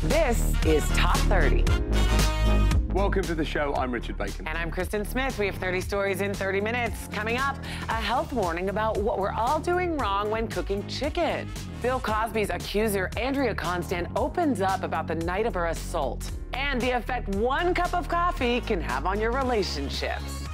This is Top 30. Welcome to the show. I'm Richard Bacon. And I'm Kristen Smith. We have 30 stories in 30 minutes. Coming up, a health warning about what we're all doing wrong when cooking chicken. Bill Cosby's accuser, Andrea Constand, opens up about the night of her assault and the effect one cup of coffee can have on your relationships.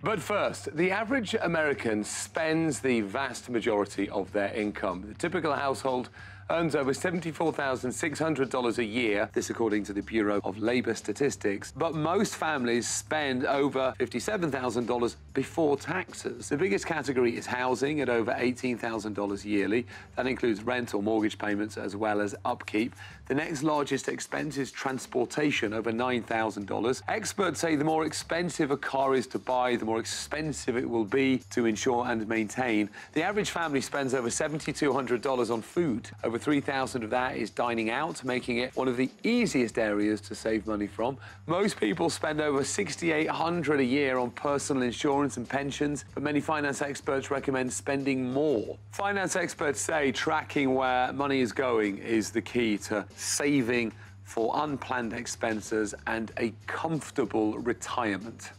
But first, the average American spends the vast majority of their income. The typical household earns over $74,600 a year, this according to the Bureau of Labor Statistics. But most families spend over $57,000 before taxes. The biggest category is housing at over $18,000 yearly. That includes rent or mortgage payments as well as upkeep. The next largest expense is transportation, over $9,000. Experts say the more expensive a car is to buy, the more expensive it will be to insure and maintain. The average family spends over $7,200 on food. Over $3,000 of that is dining out, making it one of the easiest areas to save money from. Most people spend over $6,800 a year on personal insurance and pensions, but many finance experts recommend spending more. Finance experts say tracking where money is going is the key to saving for unplanned expenses and a comfortable retirement.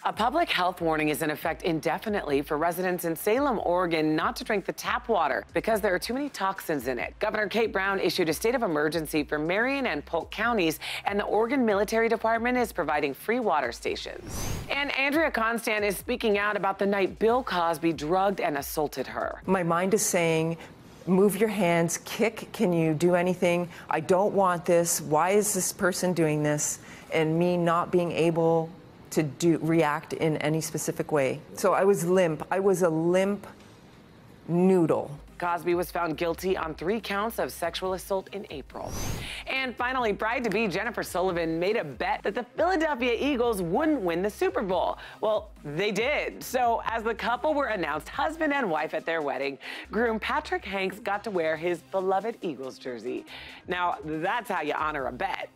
A public health warning is in effect indefinitely for residents in Salem, Oregon, not to drink the tap water because there are too many toxins in it. Governor Kate Brown issued a state of emergency for Marion and Polk counties, and the Oregon Military Department is providing free water stations. And Andrea Constand is speaking out about the night Bill Cosby drugged and assaulted her. My mind is saying, move your hands, kick, can you do anything? I don't want this. Why is this person doing this? And me not being able to react in any specific way. So I was limp. I was a limp noodle. Cosby was found guilty on 3 counts of sexual assault in April. And finally, bride-to-be Jennifer Sullivan made a bet that the Philadelphia Eagles wouldn't win the Super Bowl. Well, they did. So as the couple were announced husband and wife at their wedding, groom Patrick Hanks got to wear his beloved Eagles jersey. Now, that's how you honor a bet.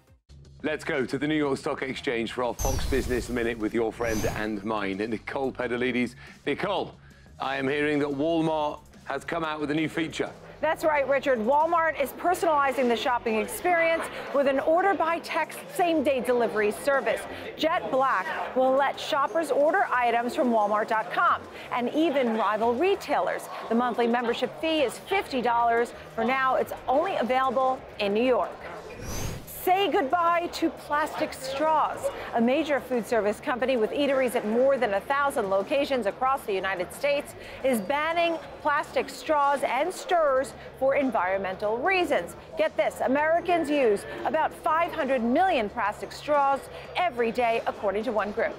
Let's go to the New York Stock Exchange for our Fox Business Minute with your friend and mine, Nicole Pedalides. Nicole, I am hearing that Walmart has come out with a new feature. That's right, Richard. Walmart is personalizing the shopping experience with an order-by-text same-day delivery service. Jet Black will let shoppers order items from Walmart.com and even rival retailers. The monthly membership fee is $50. For now, it's only available in New York. Say goodbye to plastic straws. A major food service company with eateries at more than 1,000 locations across the United States is banning plastic straws and stirrers for environmental reasons. Get this, Americans use about 500 million plastic straws every day, according to one group.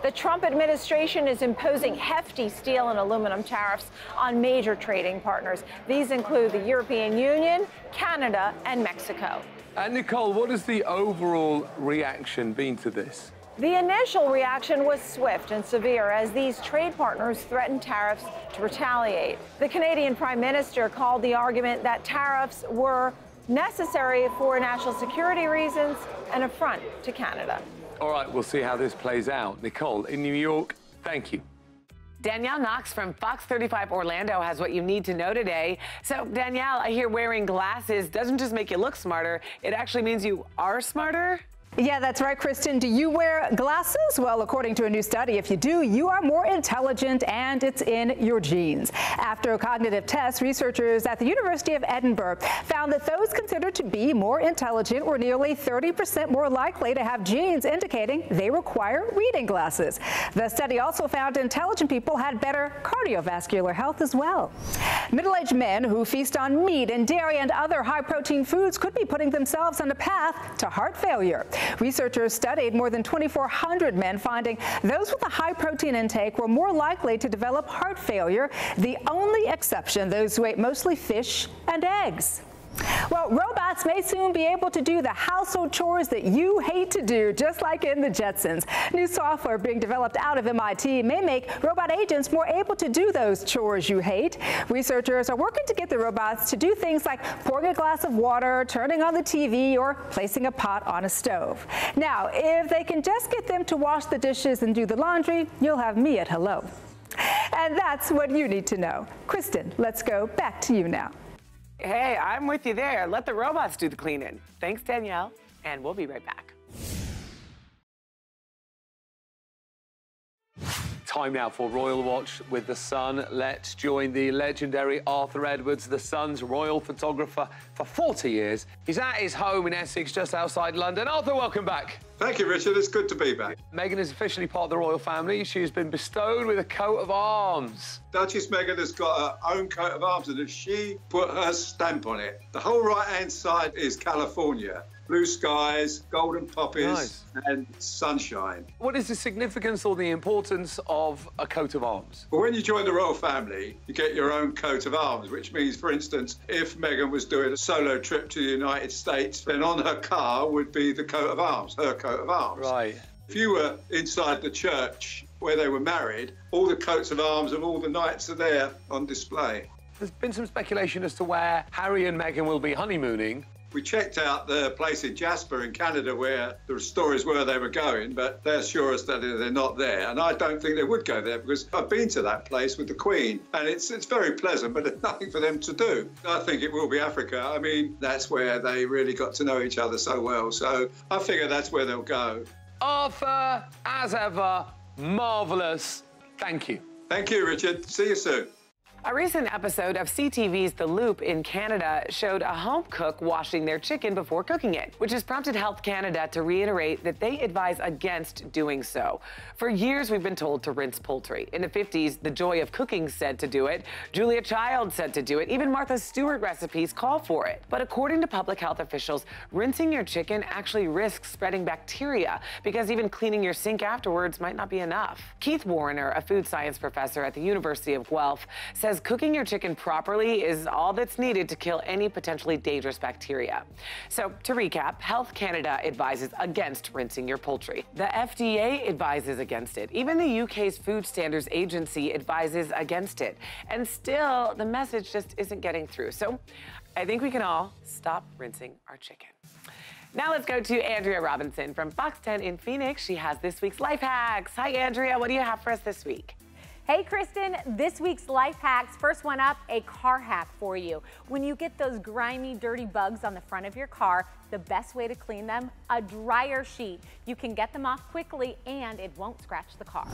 The Trump administration is imposing hefty steel and aluminum tariffs on major trading partners. These include the European Union, Canada, and Mexico. And Nicole, what has the overall reaction been to this? The initial reaction was swift and severe as these trade partners threatened tariffs to retaliate. The Canadian Prime Minister called the argument that tariffs were necessary for national security reasons an affront to Canada. All right, we'll see how this plays out. Nicole, in New York, thank you. Danielle Knox from Fox 35 Orlando has what you need to know today. So, Danielle, I hear wearing glasses doesn't just make you look smarter, it actually means you are smarter? Yeah, that's right, Kristen. Do you wear glasses? Well, according to a new study, if you do, you are more intelligent and it's in your genes. After cognitive tests, researchers at the University of Edinburgh found that those considered to be more intelligent were nearly 30% more likely to have genes indicating they require reading glasses. The study also found intelligent people had better cardiovascular health as well. Middle-aged men who feast on meat and dairy and other high-protein foods could be putting themselves on a path to heart failure. Researchers studied more than 2,400 men, finding those with a high protein intake were more likely to develop heart failure. The only exception, those who ate mostly fish and eggs. Well, robots may soon be able to do the household chores that you hate to do, just like in the Jetsons. New software being developed out of MIT may make robot agents more able to do those chores you hate. Researchers are working to get the robots to do things like pouring a glass of water, turning on the TV, or placing a pot on a stove. Now, if they can just get them to wash the dishes and do the laundry, you'll have me at hello. And that's what you need to know. Kristen, let's go back to you now. Hey, I'm with you there. Let the robots do the cleaning. Thanks, Danielle, and we'll be right back. Time now for Royal Watch with The Sun. Let's join the legendary Arthur Edwards, The Sun's royal photographer for 40 years. He's at his home in Essex, just outside London. Arthur, welcome back. Thank you, Richard. It's good to be back. Meghan is officially part of the royal family. She has been bestowed with a coat of arms. Duchess Meghan has got her own coat of arms, and she put her stamp on it. The whole right-hand side is California. Blue skies, golden poppies, and sunshine. What is the significance or the importance of a coat of arms? Well, when you join the royal family, you get your own coat of arms, which means, for instance, if Meghan was doing a solo trip to the United States, then on her car would be the coat of arms, her coat of arms. Right. If you were inside the church where they were married, all the coats of arms of all the knights are there on display. There's been some speculation as to where Harry and Meghan will be honeymooning. We checked out the place in Jasper in Canada where the stories were they were going, but they assure us that they're not there. And I don't think they would go there because I've been to that place with the Queen and it's very pleasant, but there's nothing for them to do. I think it will be Africa. I mean, that's where they really got to know each other so well. So I figure that's where they'll go. Arthur, as ever, marvellous. Thank you. Thank you, Richard. See you soon. A recent episode of CTV's The Loop in Canada showed a home cook washing their chicken before cooking it, which has prompted Health Canada to reiterate that they advise against doing so. For years, we've been told to rinse poultry. In the 50s, The Joy of Cooking said to do it. Julia Child said to do it. Even Martha Stewart recipes call for it. But according to public health officials, rinsing your chicken actually risks spreading bacteria because even cleaning your sink afterwards might not be enough. Keith Warner, a food science professor at the University of Guelph, says cooking your chicken properly is all that's needed to kill any potentially dangerous bacteria. So to recap, Health Canada advises against rinsing your poultry. The FDA advises against it. Even the UK's Food Standards Agency advises against it. And still, the message just isn't getting through. So I think we can all stop rinsing our chicken. Now let's go to Andrea Robinson from Fox 10 in Phoenix. She has this week's life hacks. Hi, Andrea. What do you have for us this week? Hey, Kristen, this week's life hacks. First one up, a car hack for you. When you get those grimy, dirty bugs on the front of your car, the best way to clean them, a dryer sheet. You can get them off quickly and it won't scratch the car.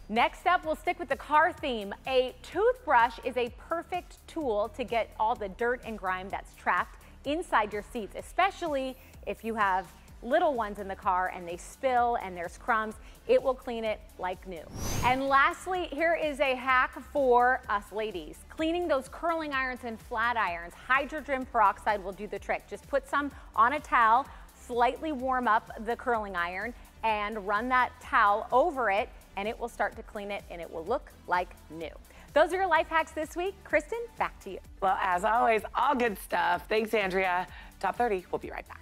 Next up, we'll stick with the car theme. A toothbrush is a perfect tool to get all the dirt and grime that's trapped inside your seats, especially if you have little ones in the car and they spill and there's crumbs. It will clean it like new. And lastly, here is a hack for us ladies. Cleaning those curling irons and flat irons. Hydrogen peroxide will do the trick. Just put some on a towel, slightly warm up the curling iron, and run that towel over it, and it will start to clean it, and it will look like new. Those are your life hacks this week. Kristen, back to you. Well, as always, all good stuff. Thanks, Andrea. Top 30, we'll be right back.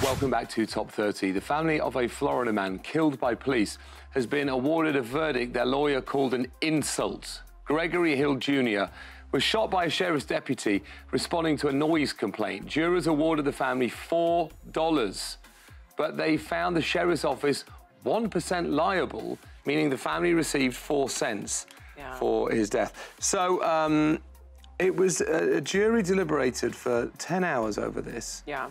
Welcome back to Top 30. The family of a Florida man killed by police has been awarded a verdict their lawyer called an insult. Gregory Hill Jr. was shot by a sheriff's deputy responding to a noise complaint. Jurors awarded the family $4, but they found the sheriff's office 1% liable, meaning the family received 4 cents for his death. So it was a jury deliberated for 10 hours over this. Yeah.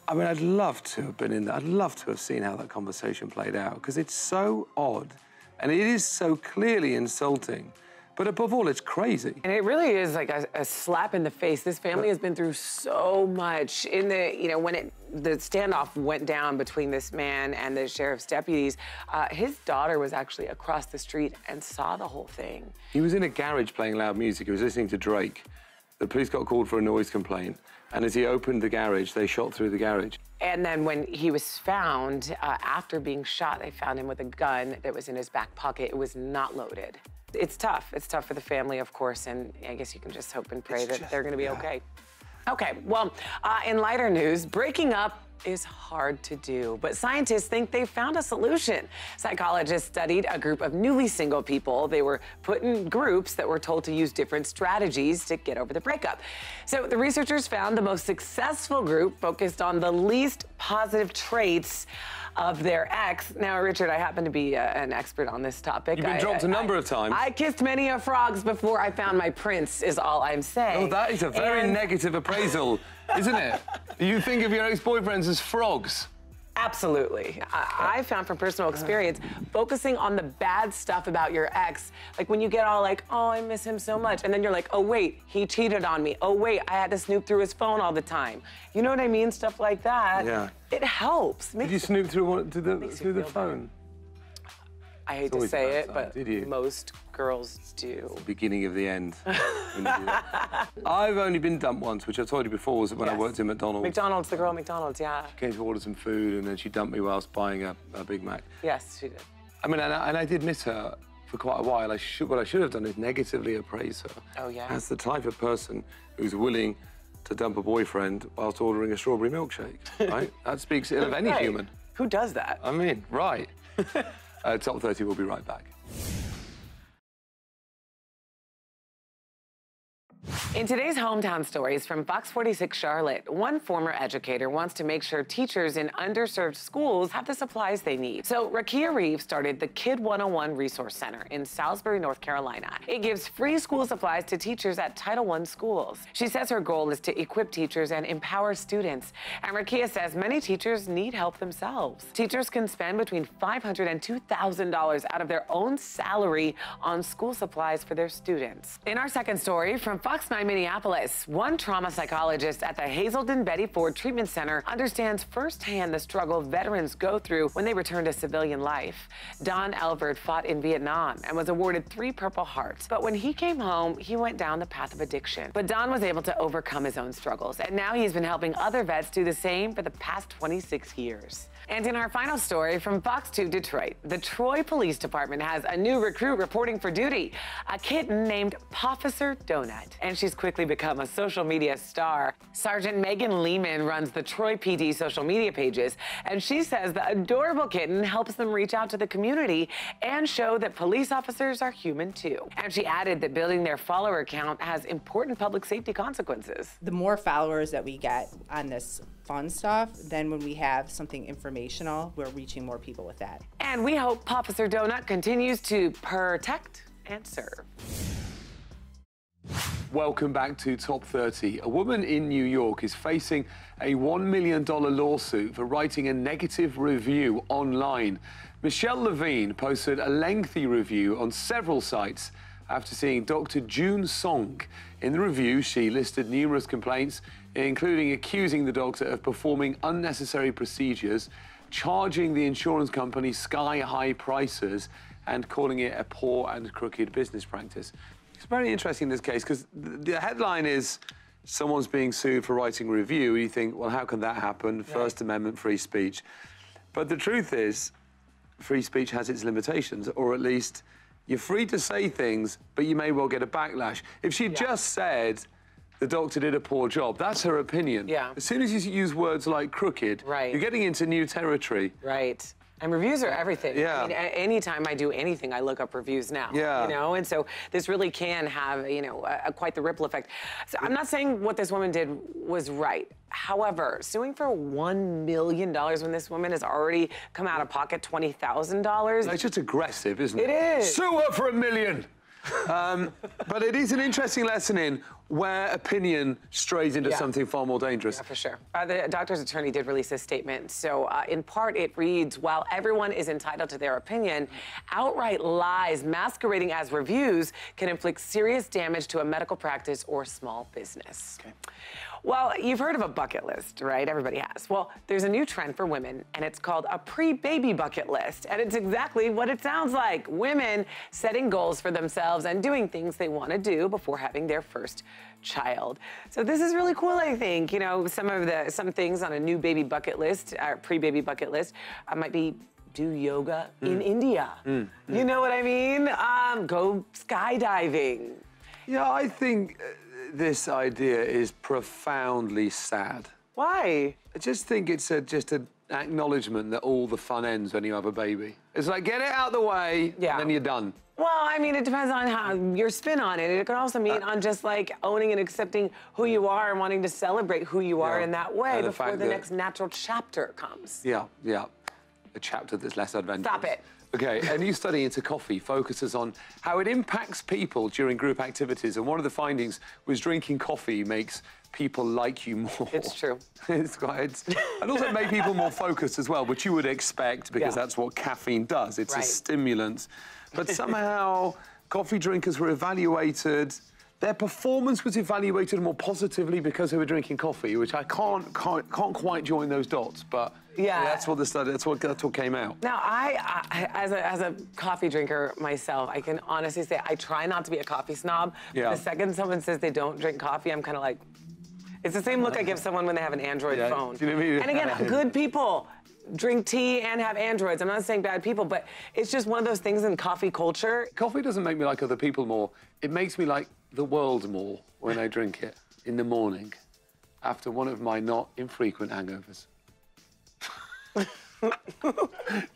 I mean, I'd love to have been in there. I'd love to have seen how that conversation played out, because it's so odd, and it is so clearly insulting. But above all, it's crazy. And it really is like a slap in the face. This family has been through so much. In the, you know, when the standoff went down between this man and the sheriff's deputies, his daughter was actually across the street and saw the whole thing. He was in a garage playing loud music. He was listening to Drake. The police got called for a noise complaint. And as he opened the garage, they shot through the garage. And then when he was found, after being shot, they found him with a gun that was in his back pocket. It was not loaded. It's tough. It's tough for the family, of course, and I guess you can just hope and pray that they're going to be okay. Okay, well, in lighter news, breaking up is hard to do, but scientists think they found a solution. Psychologists studied a group of newly single people. They were put in groups that were told to use different strategies to get over the breakup. So the researchers found the most successful group focused on the least positive traits of their ex. Now, Richard, I happen to be an expert on this topic. You've been dropped a number of times. I kissed many a frogs before I found my prince, is all I'm saying. Oh, that is a very negative appraisal, isn't it? You think of your ex-boyfriends as frogs. Absolutely. I found from personal experience, focusing on the bad stuff about your ex, like when you get all like, oh, I miss him so much, and then you're like, oh, wait, he cheated on me. Oh, wait, I had to snoop through his phone all the time. You know what I mean? Stuff like that. Yeah. It helps. Did you snoop through the phone? I hate to say it, but most girls do. Beginning of the end. I've only been dumped once, which I've told you before, was when I worked in McDonald's. McDonald's, the girl at McDonald's, yeah. She came to order some food, and then she dumped me whilst buying a Big Mac. Yes, she did. I mean, and I did miss her for quite a while. What I should have done is negatively appraise her. Oh, yeah? As the type of person who's willing to dump a boyfriend whilst ordering a strawberry milkshake, right? That speaks ill of any human. Who does that? I mean, right. Top 30 will be right back. In today's hometown stories from Fox 46 Charlotte, one former educator wants to make sure teachers in underserved schools have the supplies they need. So Rakia Reeves started the Kid 101 Resource Center in Salisbury, North Carolina. It gives free school supplies to teachers at Title I schools. She says her goal is to equip teachers and empower students. And Rakia says many teachers need help themselves. Teachers can spend between $500 and $2,000 out of their own salary on school supplies for their students. In our second story from Fox 9 Minneapolis, one trauma psychologist at the Hazelden Betty Ford Treatment Center understands firsthand the struggle veterans go through when they return to civilian life. Don Elverd fought in Vietnam and was awarded 3 Purple Hearts. But when he came home, he went down the path of addiction. But Don was able to overcome his own struggles, and now he's been helping other vets do the same for the past 26 years. And in our final story from Fox 2 Detroit, the Troy Police Department has a new recruit reporting for duty, a kitten named Pofficer Donut. And she's quickly become a social media star. Sergeant Megan Lehman runs the Troy PD social media pages, and she says the adorable kitten helps them reach out to the community and show that police officers are human too. And she added that building their follower count has important public safety consequences. The more followers that we get on this fun stuff, then when we have something informational, we're reaching more people with that. And we hope Pofficer Donut continues to protect and serve. Welcome back to Top 30. A woman in New York is facing a $1 million lawsuit for writing a negative review online. Michelle Levine posted a lengthy review on several sites after seeing Dr. June Song. In the review, she listed numerous complaints, including accusing the doctor of performing unnecessary procedures, charging the insurance company sky-high prices, and calling it a poor and crooked business practice. It's very interesting, this case, because the headline is someone's being sued for writing a review. You think, well, how can that happen? First Amendment, free speech. But the truth is, free speech has its limitations, or at least you're free to say things, but you may well get a backlash. If she just said the doctor did a poor job, that's her opinion. Yeah. As soon as you use words like crooked, you're getting into new territory. Right. And reviews are everything. Yeah. I mean, anytime I do anything, I look up reviews now. Yeah. You know, and so this really can have, you know, quite the ripple effect. So I'm not saying what this woman did was right. However, suing for $1 million when this woman has already come out of pocket $20,000. It's just aggressive, isn't it? It is. Sue her for $1 million. But it is an interesting lesson in where opinion strays into something far more dangerous. Yeah, for sure. The doctor's attorney did release a statement. So in part, it reads, while everyone is entitled to their opinion, outright lies masquerading as reviews can inflict serious damage to a medical practice or small business. Okay. Well, you've heard of a bucket list, right? Everybody has. Well, there's a new trend for women, and it's called a pre-baby bucket list. And it's exactly what it sounds like. Women setting goals for themselves and doing things they want to do before having their first child. So this is really cool, I think. You know, some things on a new baby bucket list, or pre-baby bucket list, might be do yoga in India. You know what I mean? Go skydiving. Yeah, I think this idea is profoundly sad. Why? I just think it's just an acknowledgement that all the fun ends when you have a baby. It's like, get it out of the way, and then you're done. Well, I mean, it depends on how your spin on it. It could also mean on just like owning and accepting who you are and wanting to celebrate who you are in that way before the next natural chapter comes. Yeah. A chapter that's less adventurous. Stop it. Okay, a new study into coffee focuses on how it impacts people during group activities, and one of the findings was drinking coffee makes people like you more. It's true. And also make people more focused as well, which you would expect because that's what caffeine does. It's a stimulant. But somehow coffee drinkers were evaluated. Their performance was evaluated more positively because they were drinking coffee, which I can't quite join those dots, but that's what the study, that's what came out. Now, I as a coffee drinker myself, I can honestly say I try not to be a coffee snob. Yeah. The second someone says they don't drink coffee, I'm kind of like, it's the same look I give someone when they have an Android phone. Do you know what I mean? And again, good people drink tea and have Androids. I'm not saying bad people, but it's just one of those things in coffee culture. Coffee doesn't make me like other people more. It makes me like the world more when I drink it in the morning after one of my not infrequent hangovers.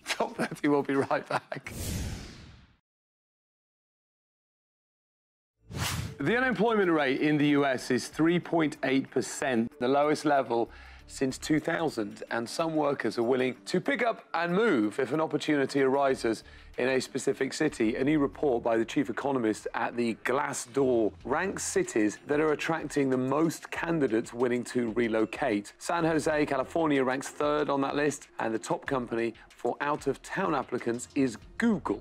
Top 30, we'll be right back. The unemployment rate in the US is 3.8%, the lowest level since 2000, and some workers are willing to pick up and move if an opportunity arises in a specific city. A new report by the chief economist at the Glassdoor ranks cities that are attracting the most candidates willing to relocate. San Jose, California ranks third on that list, and the top company for out-of-town applicants is Google.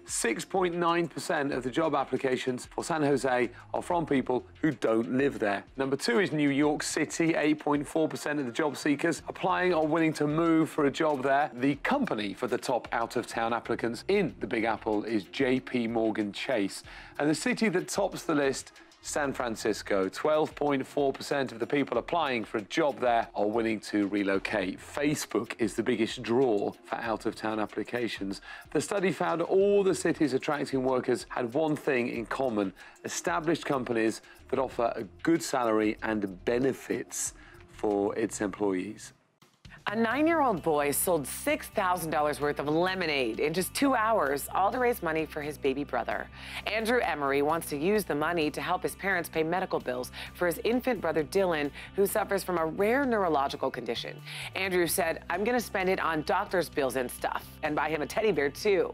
6.9% of the job applications for San Jose are from people who don't live there. Number 2 is New York City. 8.4% of the job seekers applying are willing to move for a job there. The company for the top out-of-town applicants in the Big Apple is JP Morgan Chase. And the city that tops the list, San Francisco. 12.4% of the people applying for a job there are willing to relocate. Facebook is the biggest draw for out-of-town applications. The study found all the cities attracting workers had one thing in common: established companies that offer a good salary and benefits for its employees. A 9-year-old boy sold $6,000 worth of lemonade in just 2 hours, all to raise money for his baby brother. Andrew Emery wants to use the money to help his parents pay medical bills for his infant brother Dylan, who suffers from a rare neurological condition. Andrew said, "I'm going to spend it on doctor's bills and stuff, and buy him a teddy bear too."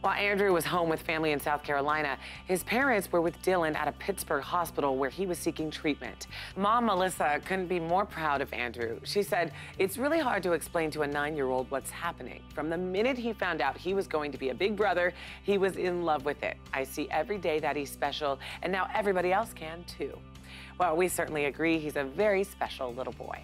While Andrew was home with family in South Carolina, his parents were with Dylan at a Pittsburgh hospital where he was seeking treatment. Mom Melissa couldn't be more proud of Andrew. She said, "It's really hard to explain to a 9-year-old what's happening. From the minute he found out he was going to be a big brother, he was in love with it. I see every day that he's special, and now everybody else can too." Well, we certainly agree he's a very special little boy.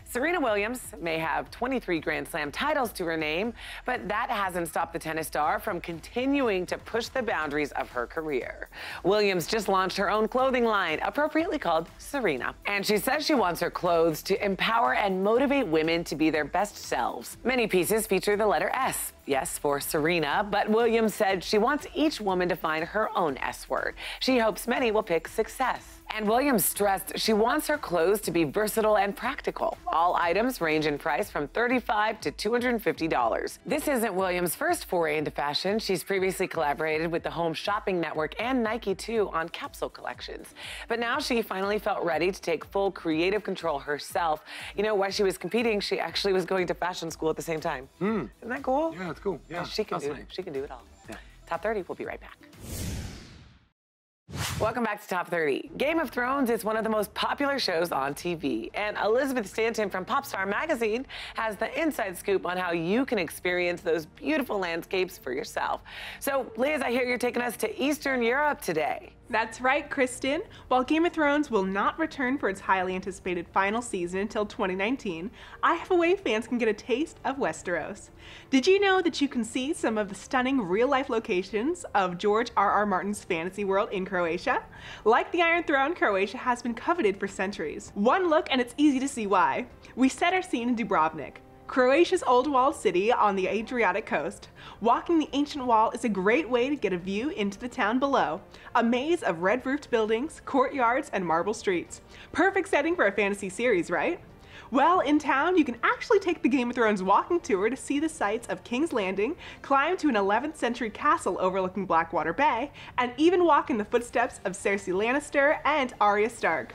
Serena Williams may have 23 Grand Slam titles to her name, but that hasn't stopped the tennis star from continuing to push the boundaries of her career. Williams just launched her own clothing line, appropriately called Serena. And she says she wants her clothes to empower and motivate women to be their best selves. Many pieces feature the letter S. Yes, for Serena, but Williams said she wants each woman to find her own S word. She hopes many will pick success. And Williams stressed she wants her clothes to be versatile and practical. All items range in price from $35 to $250. This isn't Williams' first foray into fashion. She's previously collaborated with the Home Shopping Network and Nike too on capsule collections. But now she finally felt ready to take full creative control herself. You know, while she was competing, she actually was going to fashion school at the same time. Isn't that cool? Yeah, it's cool. Yeah, she can do it all. Yeah. Top 30, we'll be right back. Welcome back to Top 30. Game of Thrones is one of the most popular shows on TV, and Elizabeth Stanton from Popstar Magazine has the inside scoop on how you can experience those beautiful landscapes for yourself. So, Liz, I hear you're taking us to Eastern Europe today. That's right, Kristen. While Game of Thrones will not return for its highly anticipated final season until 2019, I Have a Way fans can get a taste of Westeros. Did you know that you can see some of the stunning real-life locations of George R.R. Martin's fantasy world in Croatia? Like the Iron Throne, Croatia has been coveted for centuries. One look and it's easy to see why. We set our scene in Dubrovnik, Croatia's old walled city on the Adriatic coast. Walking the ancient wall is a great way to get a view into the town below. A maze of red-roofed buildings, courtyards, and marble streets. Perfect setting for a fantasy series, right? Well, in town, you can actually take the Game of Thrones walking tour to see the sights of King's Landing, climb to an 11th century castle overlooking Blackwater Bay, and even walk in the footsteps of Cersei Lannister and Arya Stark.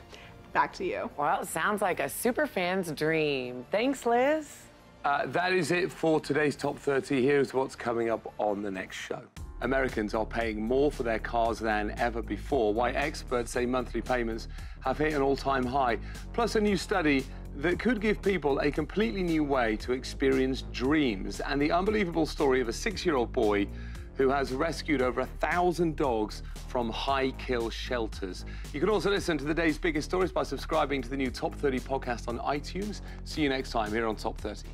Back to you. Well, it sounds like a superfan's dream. Thanks, Liz. That is it for today's Top 30. Here's what's coming up on the next show. Americans are paying more for their cars than ever before, why experts say monthly payments have hit an all-time high, plus a new study that could give people a completely new way to experience dreams, and the unbelievable story of a 6-year-old boy who has rescued over 1,000 dogs from high-kill shelters. You can also listen to the day's biggest stories by subscribing to the new Top 30 podcast on iTunes. See you next time here on Top 30.